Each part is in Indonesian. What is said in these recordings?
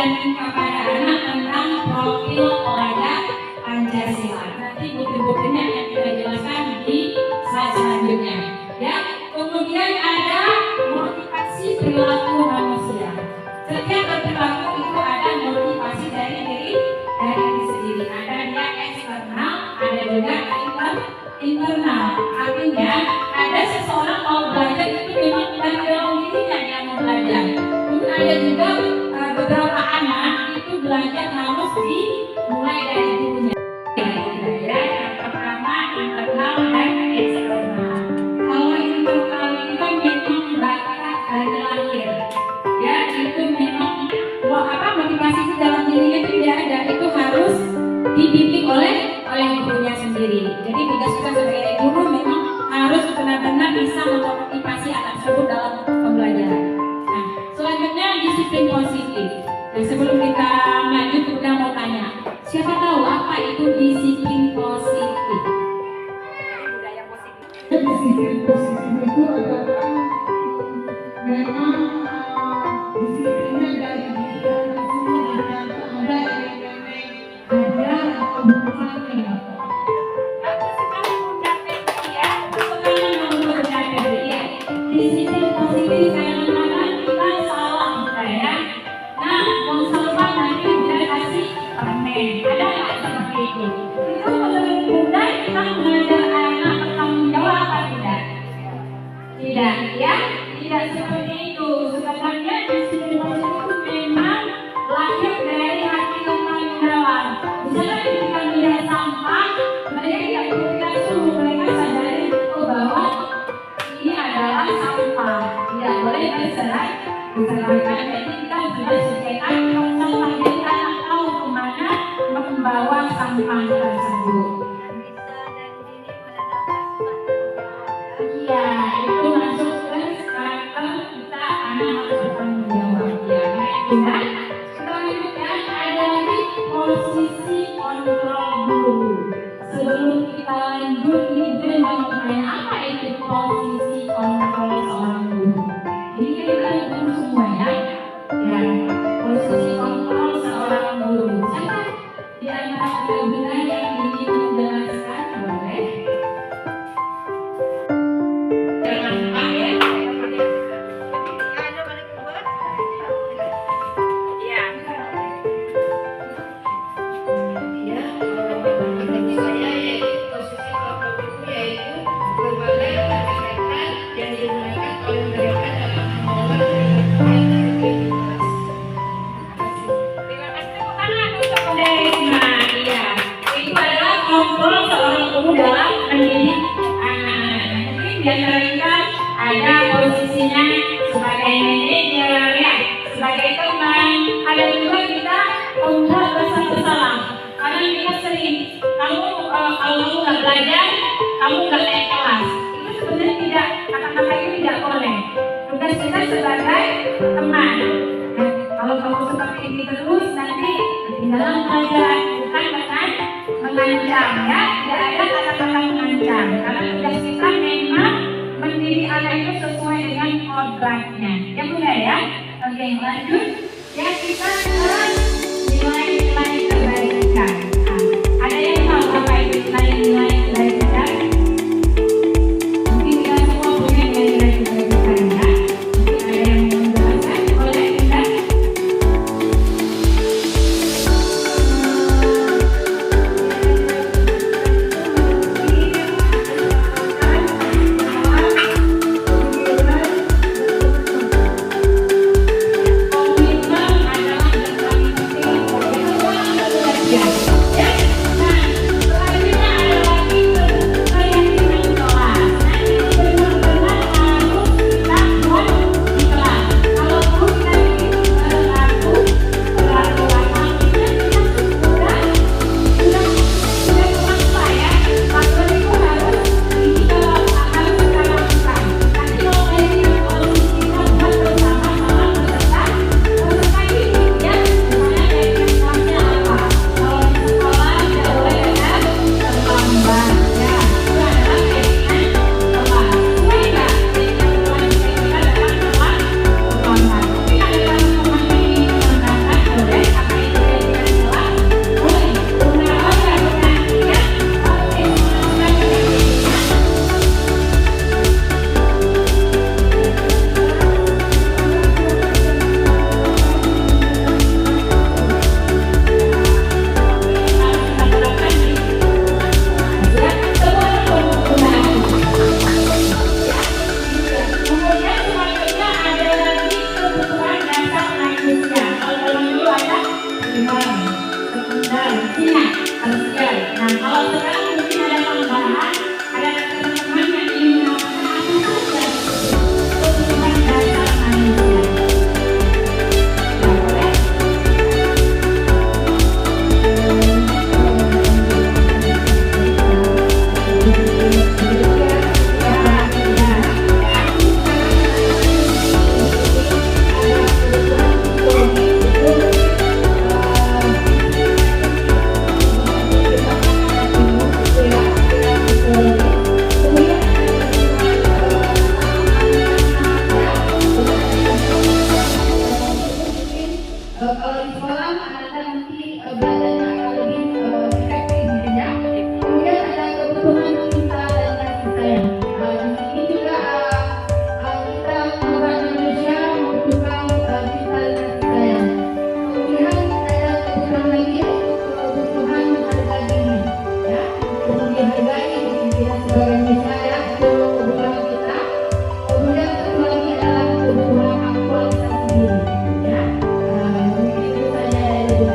mengajarkan kepada anak tentang profil pelajar Pancasila. Nanti bukti-buktinya akan kita jelaskan di slide selanjutnya. Ya, kemudian ada motivasi perilaku manusia. Setiap perilaku itu ada motivasi dari diri sendiri. Ada dia eksternal, ada juga internal. Artinya ada seseorang mau belajar itu memang dari dalam dirinya yang mau belajar. Kemudian ada juga beberapa anak itu belajar harus dimulai dari gurunya. Yang pertama internal dan eksternal. Kalau internal itu kan memang bakat dari lahir. Ya, itu memang motivasi itu dalam dirinya itu tidak ada, itu harus dibimbing oleh gurunya sendiri. Jadi tugas kita sebagai guru memang harus benar-benar bisa memotivasi anak tersebut dalam pembelajaran. Nah, selanjutnya disiplin positif. Nah, sebelum kita lanjut, kita mau tanya, siapa tahu apa itu disiplin positif? Budaya positif. Disiplin positif itu adalah memang disiplinnya dari diri kita sendiri, dan ada elemen ajar atau bukannya. Disiplin positif kadang-kadang kita salah ya. Nah, mau salah nanti udah kasih permen. Ada nggak seperti itu? Itu menurut Bunda kita mengajar anak bertanggung jawab apa tidak? Tidak ya, tidak seperti itu. Sebenarnya disiplin positif itu memang lahir dari hati yang paling dalam. Misalnya ketika melihat sampah, mereka tidak perlu kita suruh, mereka sadari bahwa ini adalah sampah, tidak boleh diserahkan. Jadi kita sudah sediakan sampah, jadi anak tahu kemana membawa sampah tersebut. Iya, itu masuk ke karakter kita, anak harus bertanggung jawab. Ya, nah, selanjutnya ada lagi posisi kontrol guru. Sebelum kita lanjut, ini Dren mau bertanya, apa itu posisi kontrol seorang guru? Ini kan kita guru semua ya. Ya, posisi kontrol seorang guru. Siapa di antara benar yang ingin menjelaskan? Boleh? Jangan lupa ya. Kontrol seorang guru dalam mendidik anak-anak. Mungkin di antara ada posisinya sebagai manajer, ya, sebagai teman. Ada juga kita membuat rasa bersalah. Karena kita sering, kamu kalau kamu nggak belajar, kamu nggak naik kelas. Itu sebenarnya tidak, kata-kata itu tidak boleh. Tugas kita sebagai teman. Nah, kalau kamu seperti ini terus, nanti di dalam pelajaran bukan dengan mengancam, ya, tidak ada kata-kata mengancam. Karena tugas kita memang mendidik anak itu sesuai dengan kodratnya. Ya Bunda ya. Oke, lanjut. Ya, kita ke nilai-nilai kebaikan. Nah, ada yang tahu apa itu nilai-nilai kebaikan? Mungkin kita semua punya nilai-nilai kebaikan ya. Mungkin ada yang mau menjelaskan, boleh Bunda? Komitmen adalah primer, sekunder, ingat tersier. Nah kalau sekarang mungkin ada tambahan, ada teman-teman yang ingin menambahkan apa saja kebutuhan dasar manusia. Ya, boleh? Kalau di sekolah anak-anak nanti belajarnya akan lebih efektif gitu ya. Kemudian ada kebutuhan cinta dan kasih sayang. Di sini juga kita sebagai manusia membutuhkan cinta dan kasih sayang. Kemudian ada kebutuhan lagi yaitu kebutuhan harga diri, ya. Untuk dihargai kita sebagai manusia ya, itu kebutuhan kita. Kemudian satu lagi adalah kebutuhan aktualisasi diri, ya. Mungkin itu saja dari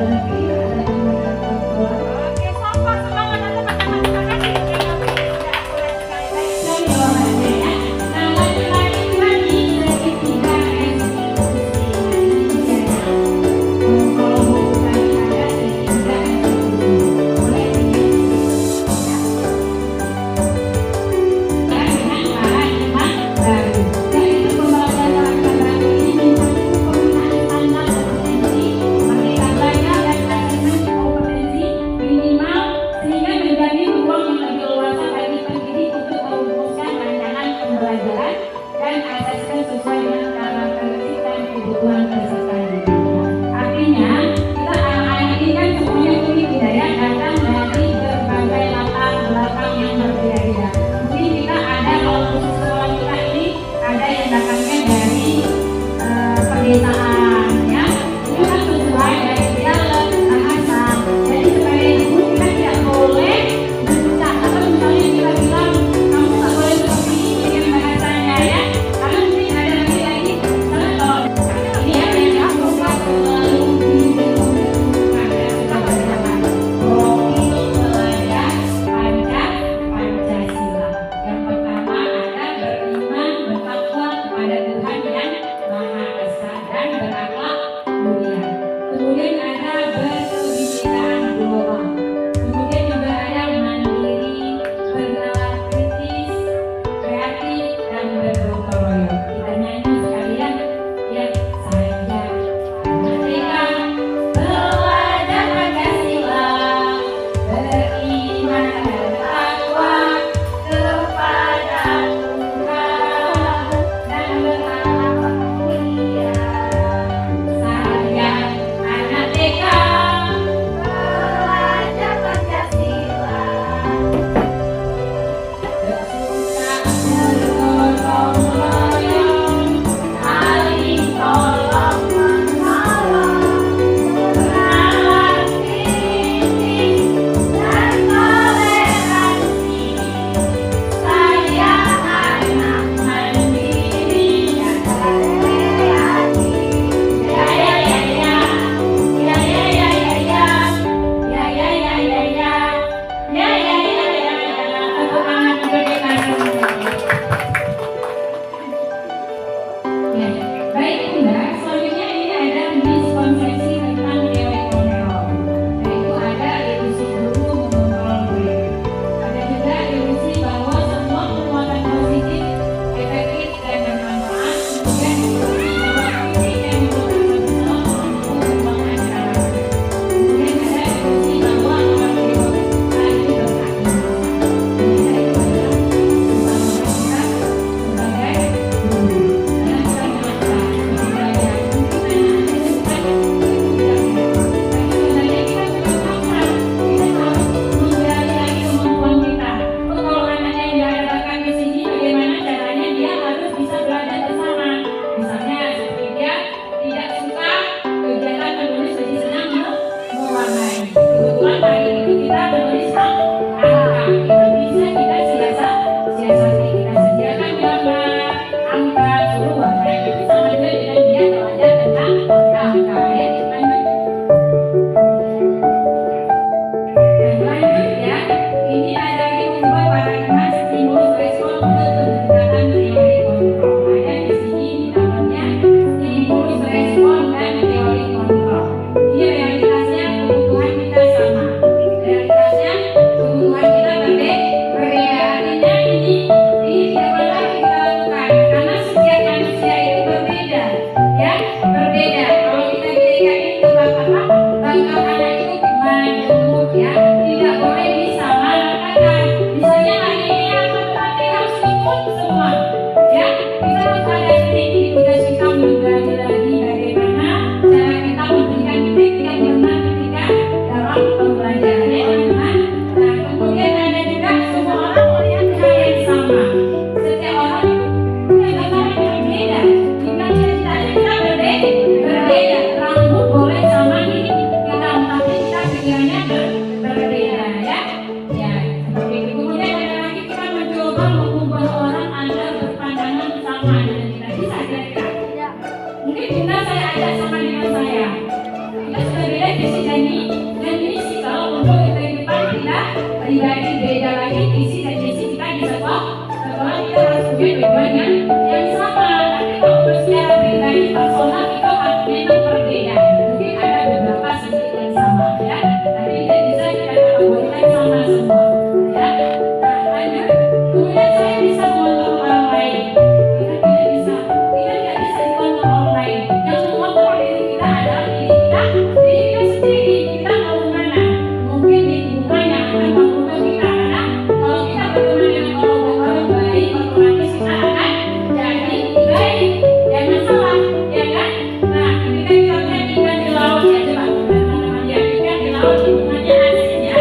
kalau lingkungannya asin ya,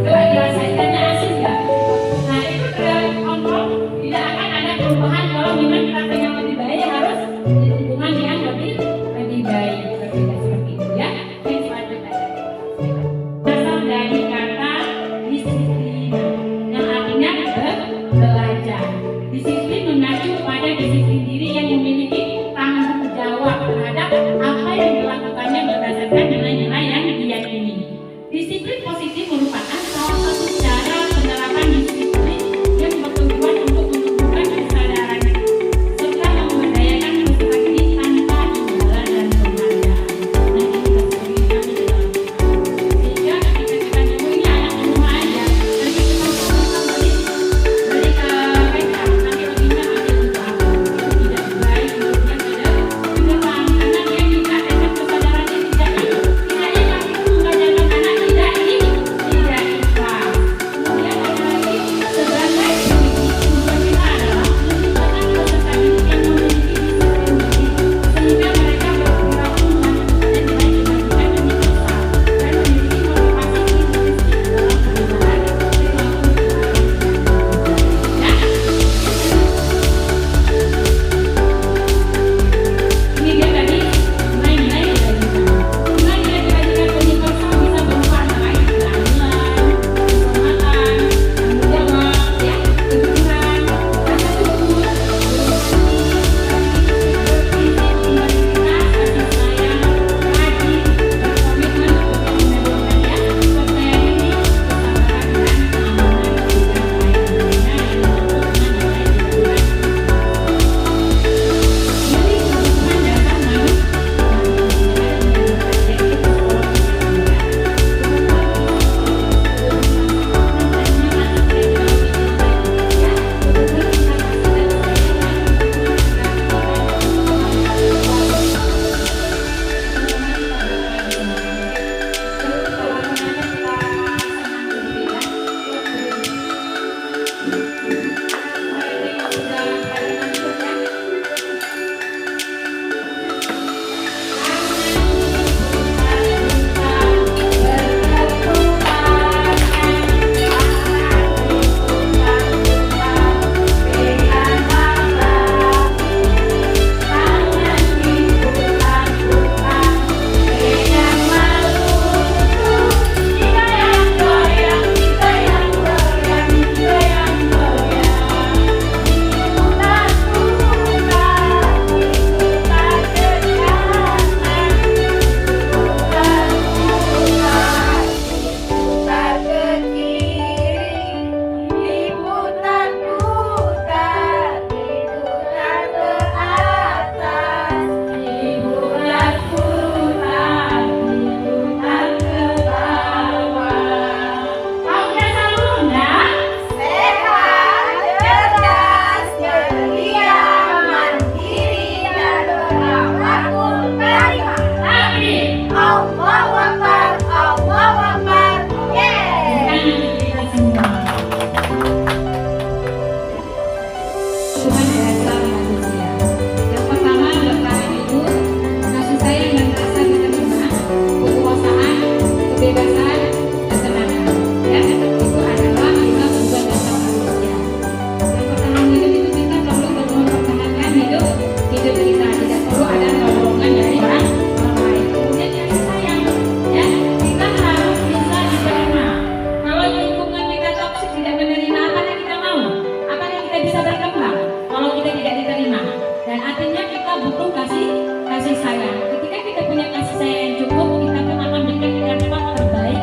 coba dirasakannya asin ya. Nah itu kelompok tidak akan ada perubahan kalau memang kita pengen lebih baik harus di lingkungan yang lebih baik seperti itu ya. Yang selanjutnya berasal dari kata disiplin yang artinya belajar. Disiplin mengacu pada disiplin diri yang memiliki tanggung jawab terhadap apa yang dilakukannya berdasarkan nilai-nilai yang diyakini. Disiplin positif merupakan salah satu cara penerapan disiplin yang bertujuan untuk menumbuhkan kesadaran serta memberdayakan peserta didik tanpa imbalan dan penghargaan. Nah ini kita sering dalam sehingga ketika kita nemuin anak di rumah aja, nanti kita balik ke mereka, nanti lebihnya ada untuk apa? Itu tidak baik untuk yang ada di depan, karena dia juga dengan kesadarannya tidak ikhlas itu mengajarkan anak tidak ikhlas. Kemudian ada lagi sebagai pendidik tujuan kita adalah menciptakan peserta didik yang memiliki disiplin diri sehingga mereka berperilaku dan nilai kebajikan yang besar dan memiliki motivasi intrinsik dalam perubahan perilaku ya. Ini dia tadi nilai-nilai kebajikan. Nilai-nilai kebajikan universal bisa berupa nilai keadilan, kehormatan, tanggung jawab, ya, kejujuran, rasa syukur, integritas, kasih sayang, rajin, berkomitmen untuk mendapatkan ya, percaya diri, kesabaran dan keamanan dan lain-lainnya yang disebut dengan nilai kebajikan. Jadi kebutuhan dasar manusia Yang pertama berkaitan itu kasih sayang dan rasa diterima, kekuasaan, kebebasan, kesenangan. Ya, itu adalah 5 tujuan dasar manusia. Yang pertama hidup itu kita perlu mempertahankan hidup kita. Tidak perlu ada dorongan dari orang lain. Kemudian kasih sayang, ya kita harus bisa diterima. Kalau lingkungan kita toksik tidak menerima, apa yang kita mau? Apa yang kita bisa berkembang? Kalau kita tidak diterima, dan artinya kita butuh kasih sayang. Ketika kita punya kasih sayang yang cukup, kita pun akan berikan dampak terbaik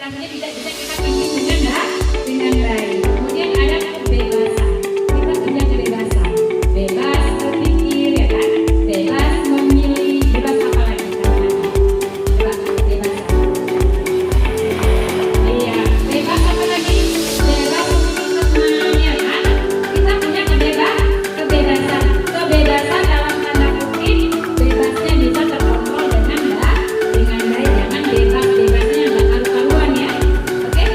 Orientasinya bisa kita pimpin dengan baik. Kemudian ada kebebasan. Kita punya kebebasan. Bebas berpikir, ya kan? Bebas memilih. Bebas apa lagi? Bebas kebebasan. Iya, bebas apa lagi? Bebas memilih teman, ya kan? Kita punya kebebasan. Kebebasan dalam tanda kutip, bebasnya bisa terkontrol dengan baik. Jangan bebasnya nggak karu-karuan ya. Oke?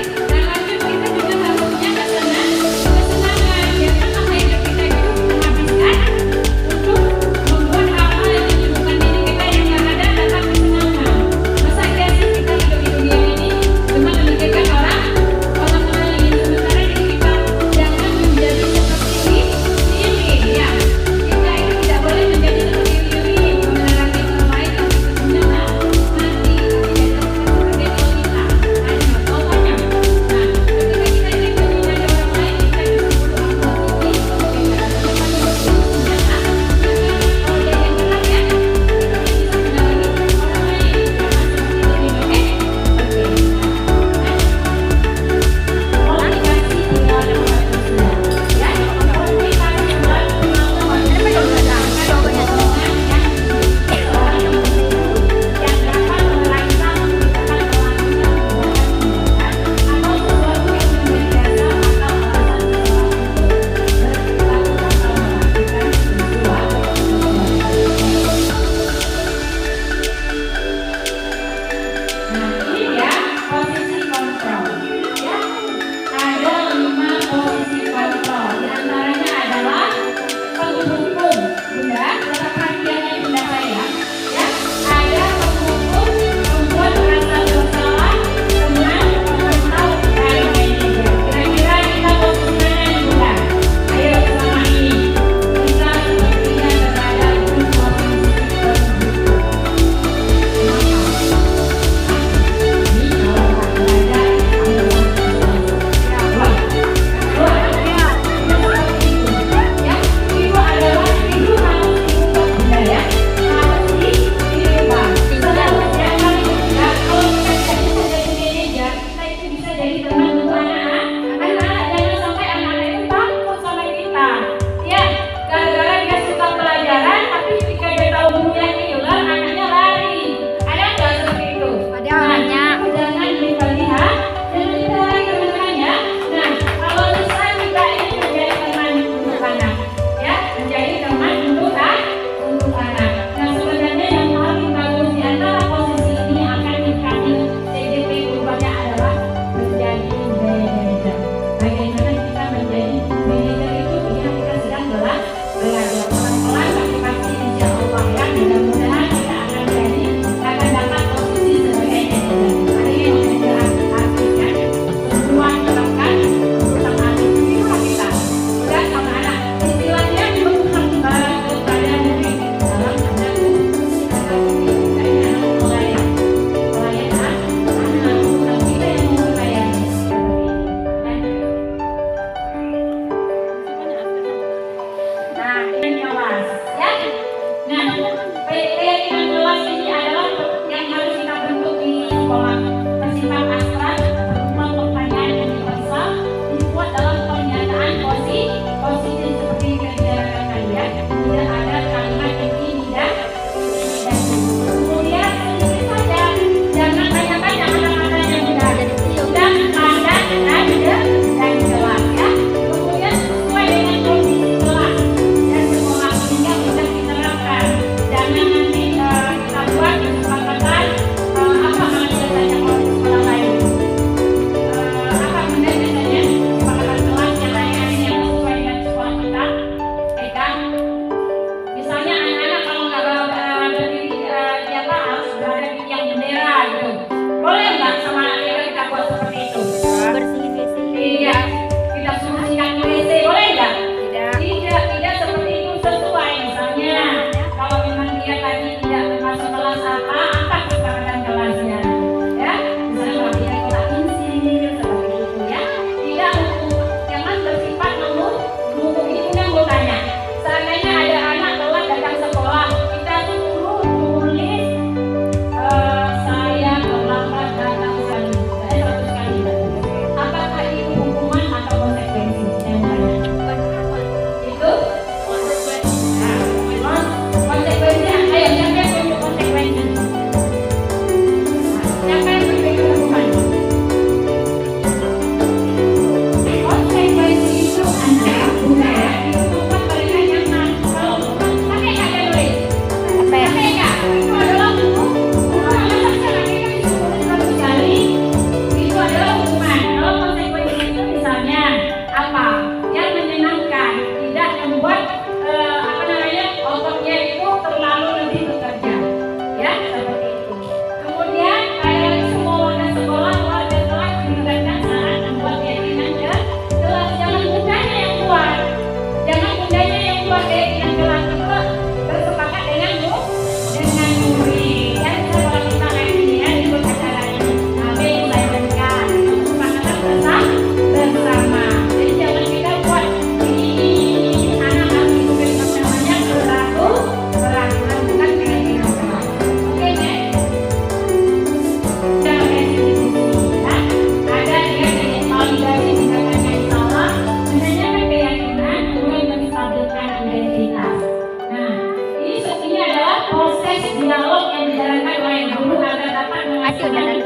dengan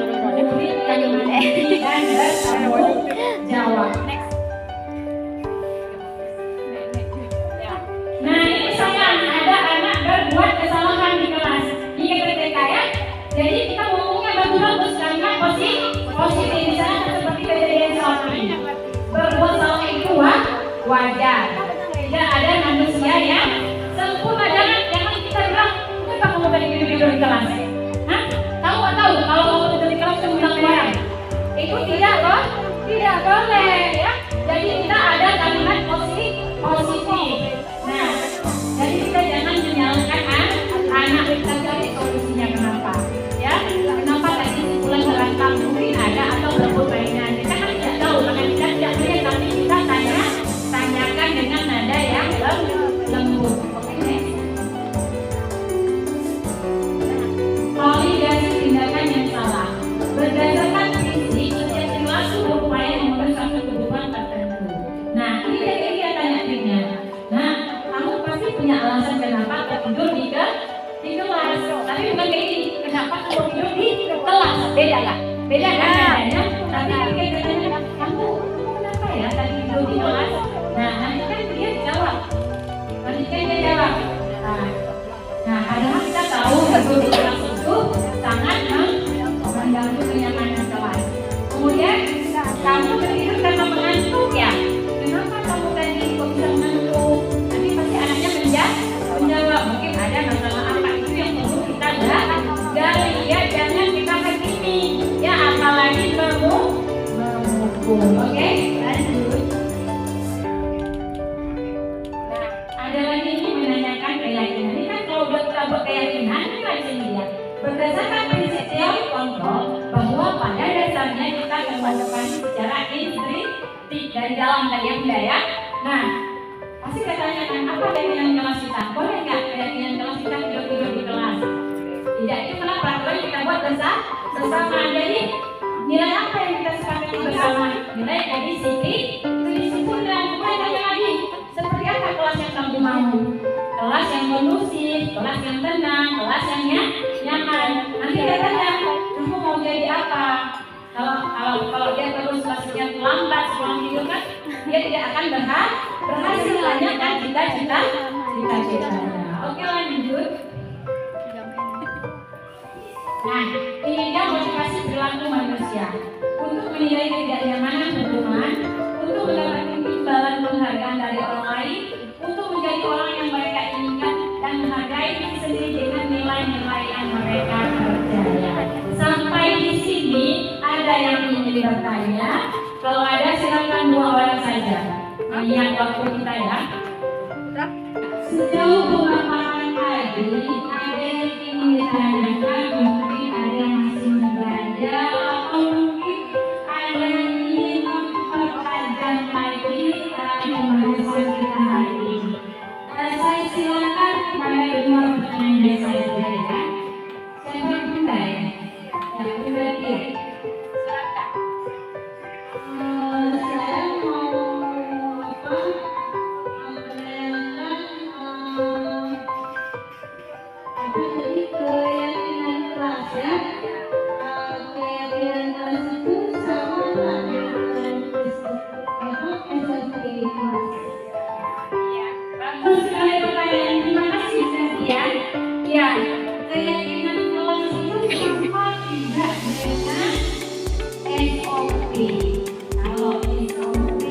murid yang mandiri dan bertanggung jawab. Nah, ini misalkan ada anak berbuat kesalahan di kelas, ingat TK ya. Jadi kita ngomongnya bagus-bagus karena positif misalnya seperti kejadian saat ini. Berbuat salah itu wajar. Tidak ada manusia yang sempurna. Jangan kita bilang, kenapa kamu tadi tidur di kelas? Hah? Tahu nggak tahu kalau kamu tidur di kelas kamu bilang kemarin? Itu tidak boleh ya. Jadi kita ada kalimat positif. Nah, jadi kita jangan menyalahkan anak, kita cari solusinya kenapa? Ya, kenapa tadi pulang terlantar mungkin ada atau berebut mainan? Kita kan tidak tahu, karena kita tidak melihat, tapi kita tanyakan dengan nada yang lembut. Oke, next. Validasi tindakan yang salah. Berdasarkan prinsip, setiap perilaku berupaya memenuhi satu kebutuhan tertentu. Nah, ini dia tanya-tanya. Nah, kamu pasti punya alasan kenapa tidur di kelas. Tapi bukan kayak gini. Kenapa kamu tidur di kelas? Beda nggak? Beda kan nadanya? Tapi ini kayak katanya, kamu kenapa ya tadi tidur di kelas? Nah, nanti kan dia jawab. Nah, padahal kita tahu tidur di kelas itu sangat mengganggu kenyamanan kelas. Kemudian kamu tidur karena mengantuk ya. Kenapa kamu tadi kok bisa mengantuk? Nanti pasti anaknya menjawab. Mungkin ada masalah apa itu yang perlu kita gali. Ya, jangan kita hakimi. Ya, apalagi memukul. Oke, lanjut. Nah, ada lagi ini menanyakan keyakinan. Ini kan kalau kita berkeyakinan, ini lagi dia. Berdasarkan prinsip teori kontrol bahwa pada dasarnya kita akan melakukan secara instinktif dari dalam tadi yang benda ya. Nah, pasti pertanyakan apa keyakinan kelas kita? Boleh nggak keyakinan kelas kita tidur di kelas? Tidak, itu karena peraturan kita buat bersama. Jadi nilai apa yang kita sepakati bersama? Nilai kedisiplinan. Kemudian tanya lagi, seperti apa kelas yang kamu mau? Kelas yang kondusif, kelas yang tenang, kelas yang nyaman. Nanti dia tanya, kamu mau jadi apa? Kalau dia terus kelasnya lambat sebelum tidur kan, dia tidak akan berhasil. Tanyakan cita-citanya. Oke, lanjut. Nah, ini dia motivasi perilaku manusia untuk menilai ketidaknyamanan hubungan, untuk mendapatkan imbalan penghargaan dari orang lain, untuk menjadi orang yang mereka inginkan dan menghargai diri sendiri dengan nilai-nilai yang mereka percaya. Sampai di sini ada yang ingin bertanya? Kalau ada silakan 2 orang saja. Ini yang waktu kita ya. Sejauh pemaparan tadi, ada yang ingin ditanyakan? Mungkin ada yang masih belajar atau mungkin ada yang ingin mempertajam lagi pembahasan kita hari ini. Saya silakan kepada kedua pertanyaan saja ya. Siapa bunda ya? Ya, bunda dia. Silakan. Saya mau jadi keyakinan kelas ya. Keyakinan kelas itu sama dengan SSB kelas. Bagus sekali pertanyaan. Terima kasih Cynthia. Ya, keyakinan kelas itu sama tidak dengan SOP. Kalau SOP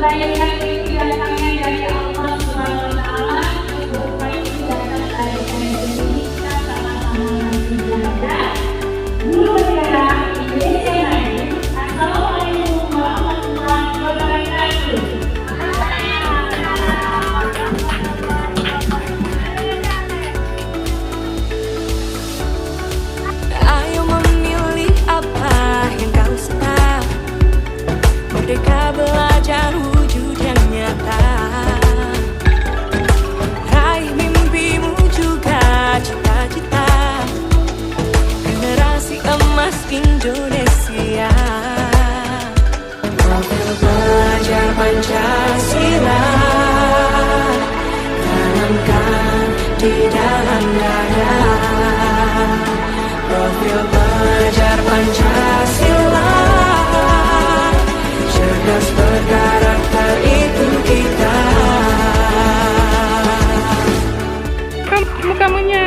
Kebaikan itu datangnya dari Allah Subhanahu wa Ta'ala. Keburukan itu datang dari diri kita. Sama-sama menjaga. Guru Mutiara Indonesia Maju. Assalamualaikum warahmatullahi wabarakatuh. Ayo memilih apa yang kau suka. Merdeka belajar wujud yang nyata. Raih mimpimu juga cita-cita. Generasi emas Indonesia. Profil belajar Pancasila tanamkan di dalam dada. Profil belajar Pancasila, cerdas berkarakter itu kita. Kamunya.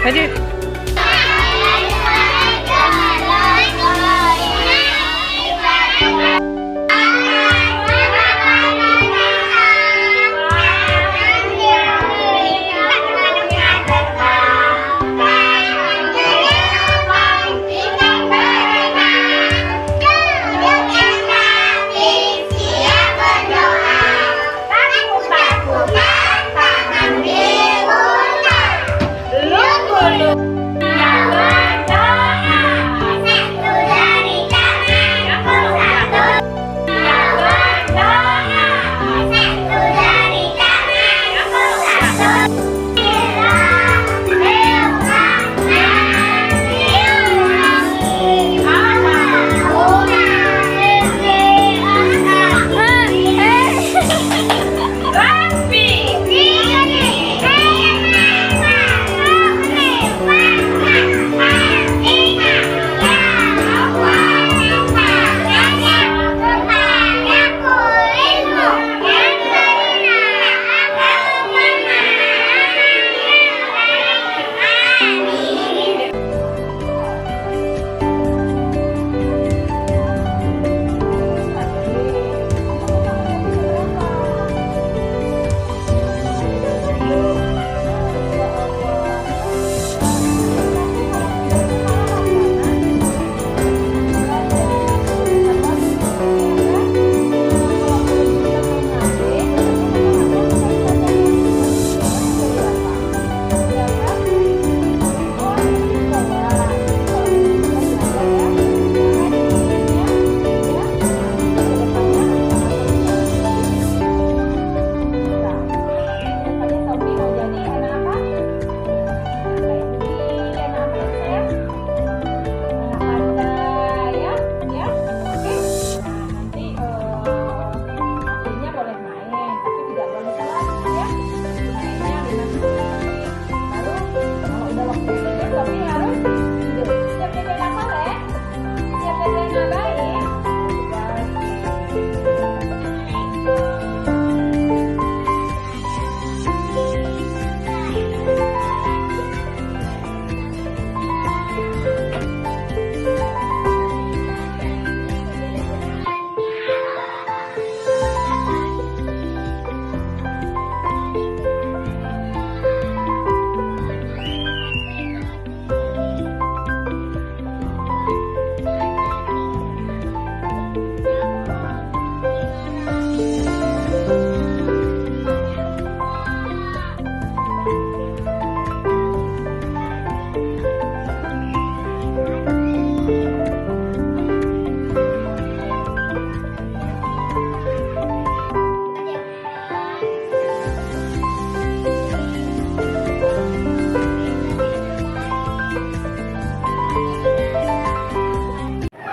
Lanjut.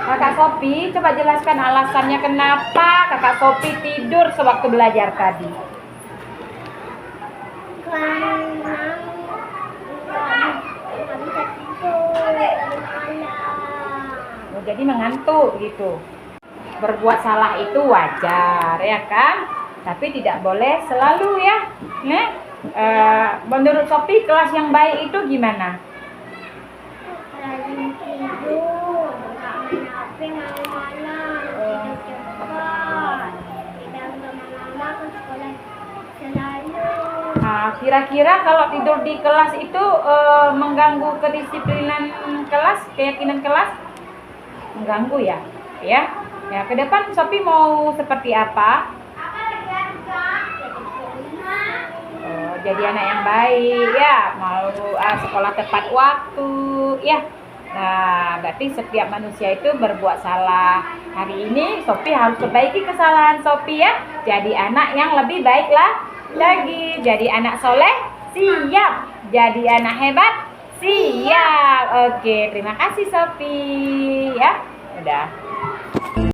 Kakak Sophie, coba jelaskan alasannya kenapa Kakak Sophie tidur sewaktu belajar tadi. Oh, jadi mengantuk gitu. berbuat salah itu wajar, ya kan? Tapi tidak boleh selalu ya. Menurut Sophie, kelas yang baik itu gimana? Rajin tidur, nggak main HP malam-malam, tidur cepat, tidak lama-lama ke sekolah selalu. Kira-kira kalau tidur di kelas itu mengganggu kedisiplinan kelas, keyakinan kelas? Mengganggu ya? Ya, ke depan Sophie mau seperti apa? Jadi anak yang baik ya, mau sekolah tepat waktu ya. Nah, berarti setiap manusia itu berbuat salah. Hari ini Sophie harus perbaiki kesalahan Sophie ya. Jadi anak yang lebih baiklah lagi. Jadi anak soleh, siap. Jadi anak hebat, siap. Oke, terima kasih Sophie ya. Udah.